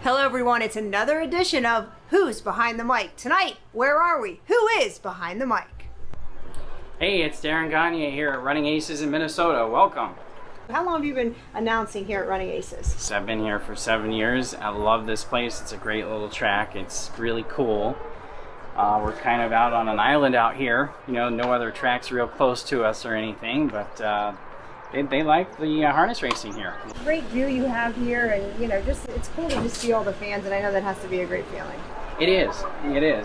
Hello everyone, it's another edition of Who's Behind the Mic? Tonight, where are we? Who is behind the mic? Hey, it's Darren Gagne here at Running Aces in Minnesota. Welcome. How long have you been announcing here at Running Aces? So I've been here for 7 years. I love this place. It's a great little track. It's really cool. We're kind of out on an island out here. You know, no other tracks real close to us or anything, but they like the harness racing here. Great view you have here, and you know, just it's cool to just see all the fans, and I know that has to be a great feeling. It is,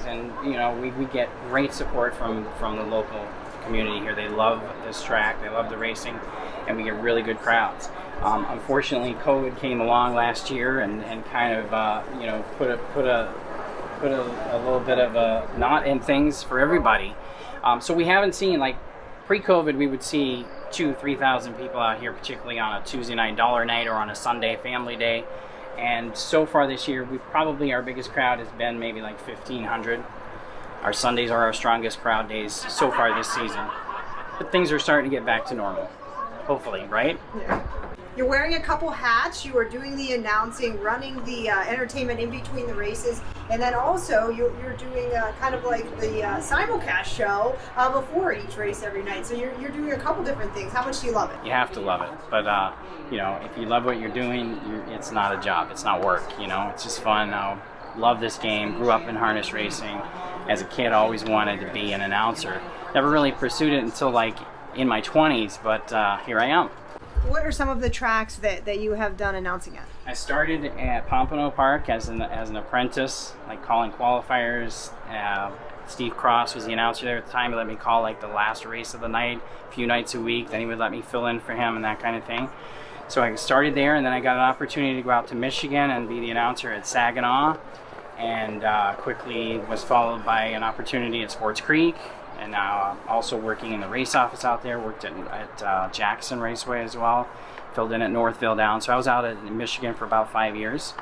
and you know, we get great support from the local community here. They love this track, they love the racing, and we get really good crowds. Unfortunately, COVID came along last year and kind of you know, put a little bit of a knot in things for everybody. So we haven't seen, like pre-COVID, we would see 2,000-3,000 people out here, particularly on a Tuesday night, dollar night, or on a Sunday, family day. And so far this year, our biggest crowd has been maybe like 1,500. Our Sundays are our strongest crowd days so far this season. But things are starting to get back to normal, hopefully, right? Yeah. You're wearing a couple hats. You are doing the announcing, running the entertainment in between the races, and then also you're doing kind of like the simulcast show before each race every night. So you're doing a couple different things. How much do you love it? You have to love it, but you know, if you love what you're doing, it's not a job. It's not work. You know, it's just fun. I love this game. Grew up in harness racing. As a kid, always wanted to be an announcer. Never really pursued it until like in my 20s, but here I am. What are some of the tracks that you have done announcing at? I started at Pompano Park as an apprentice, like calling qualifiers. Steve Cross was the announcer there at the time. He let me call like the last race of the night, a few nights a week. Then he would let me fill in for him and that kind of thing. So I started there, and then I got an opportunity to go out to Michigan and be the announcer at Saginaw, and quickly was followed by an opportunity at Sports Creek. And now I'm also working in the race office out there. Worked at Jackson Raceway as well. Filled in at Northville down. So I was out in Michigan for about 5 years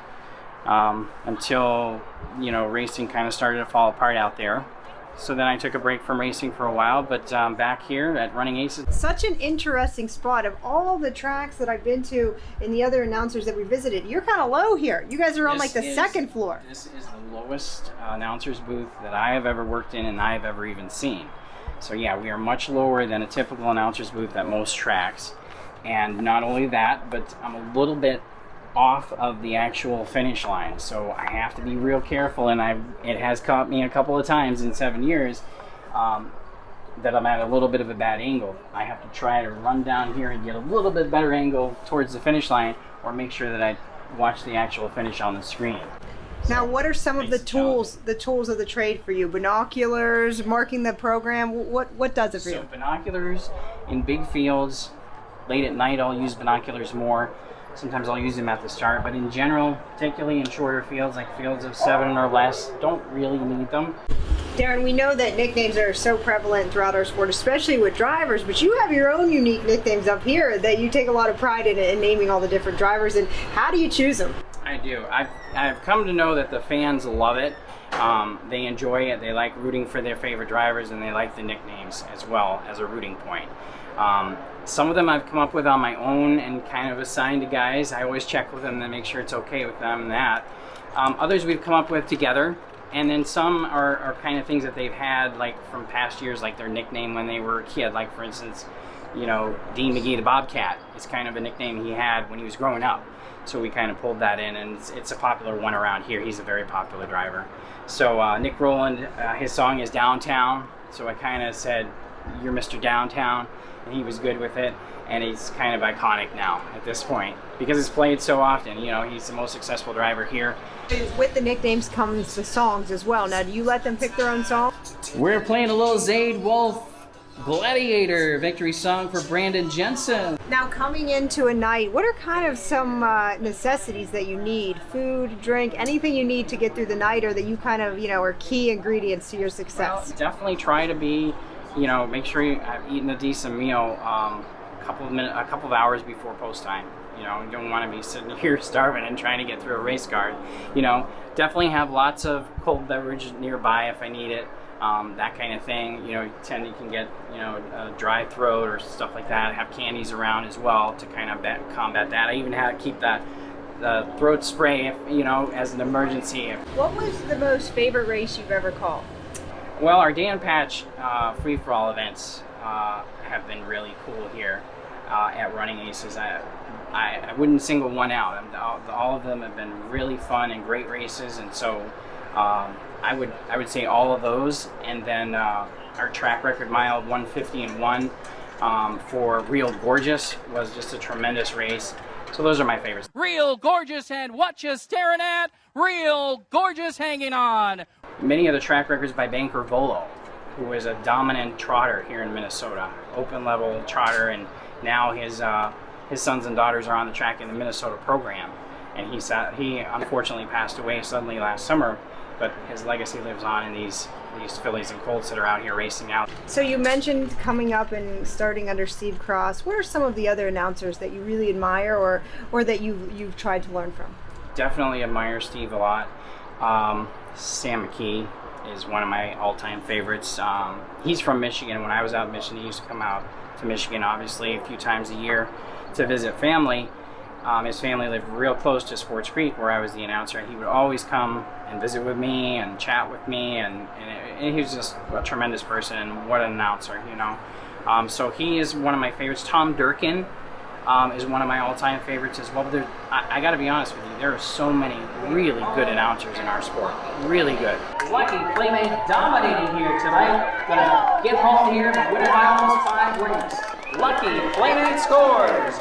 until, you know, racing kind of started to fall apart out there. So then I took a break from racing for a while, but back here at Running Aces. Such an interesting spot. Of all the tracks that I've been to and the other announcers that we visited, you're kind of low here. You guys are on like the second floor. This is the lowest announcer's booth that I have ever worked in and I have ever even seen. So yeah, we are much lower than a typical announcer's booth at most tracks. And not only that, but I'm a little bit off of the actual finish line, so I have to be real careful, and it has caught me a couple of times in 7 years that I'm at a little bit of a bad angle. I have to try to run down here and get a little bit better angle towards the finish line, or make sure that I watch the actual finish on the screen. Now, what are some of the tools of the trade for you? Binoculars, marking the program, what does it for you? So binoculars in big fields, late at night I'll use binoculars more. Sometimes I'll use them at the start, but in general, particularly in shorter fields, like fields of 7 or less, don't really need them. Darren, we know that nicknames are so prevalent throughout our sport, especially with drivers, but you have your own unique nicknames up here that you take a lot of pride in naming all the different drivers. And how do you choose them? I do. I've come to know that the fans love it. They enjoy it. They like rooting for their favorite drivers, and they like the nicknames as well as a rooting point. Some of them I've come up with on my own and kind of assigned to guys. I always check with them to make sure it's okay with them and that. Others we've come up with together, and then some are kind of things that they've had like from past years, like their nickname when they were a kid. Like for instance, you know, Dean McGee the Bobcat is kind of a nickname he had when he was growing up. So we kind of pulled that in, and it's a popular one around here. He's a very popular driver. So Nick Rowland, his song is Downtown. So I kind of said, "You're Mr. Downtown." And he was good with it, and he's kind of iconic now at this point because it's played so often. You know, he's the most successful driver here. With the nicknames comes the songs as well. Now, do you let them pick their own song? We're playing a little Zayd Wolf Gladiator victory song for Brandon Jensen. Now, coming into a night, what are kind of some necessities that you need? Food, drink, anything you need to get through the night, or that you kind of, you know, are key ingredients to your success? Well, definitely try to be, you know, make sure I've eaten a decent meal a couple of hours before post time. You know, you don't want to be sitting here starving and trying to get through a race card. You know, definitely have lots of cold beverage nearby if I need it. That kind of thing. You know, you can get, you know, a dry throat or stuff like that. Have candies around as well to kind of combat that. I even keep that throat spray, if, you know, as an emergency. What was the most favorite race you've ever called? Well, our Dan Patch free-for-all events have been really cool here at Running Aces. I wouldn't single one out. All of them have been really fun and great races, and so I would say all of those. And then our track record mile 150 and 1 for Real Gorgeous was just a tremendous race. So those are my favorites. Real Gorgeous, and what you staring at? Real Gorgeous hanging on. Many of the track records by Banker Volo, who is a dominant trotter here in Minnesota, open level trotter, and now his sons and daughters are on the track in the Minnesota program. And he unfortunately passed away suddenly last summer, but his legacy lives on in these fillies and colts that are out here racing out. So you mentioned coming up and starting under Steve Cross. What are some of the other announcers that you really admire, or that you've tried to learn from? Definitely admire Steve a lot. Sam McKee is one of my all-time favorites. He's from Michigan. When I was out in Michigan, he used to come out to Michigan, obviously, a few times a year to visit family. His family lived real close to Sports Creek, where I was the announcer, and he would always come and visit with me and chat with me, and he was just a tremendous person, and what an announcer, you know. So he is one of my favorites. Tom Durkin is one of my all-time favorites as well. But I got to be honest with you, there are so many really good announcers in our sport. Really good. Lucky Playmate dominating here tonight. Gonna get home here and win it by almost 5 rings. Lucky Playmate scores.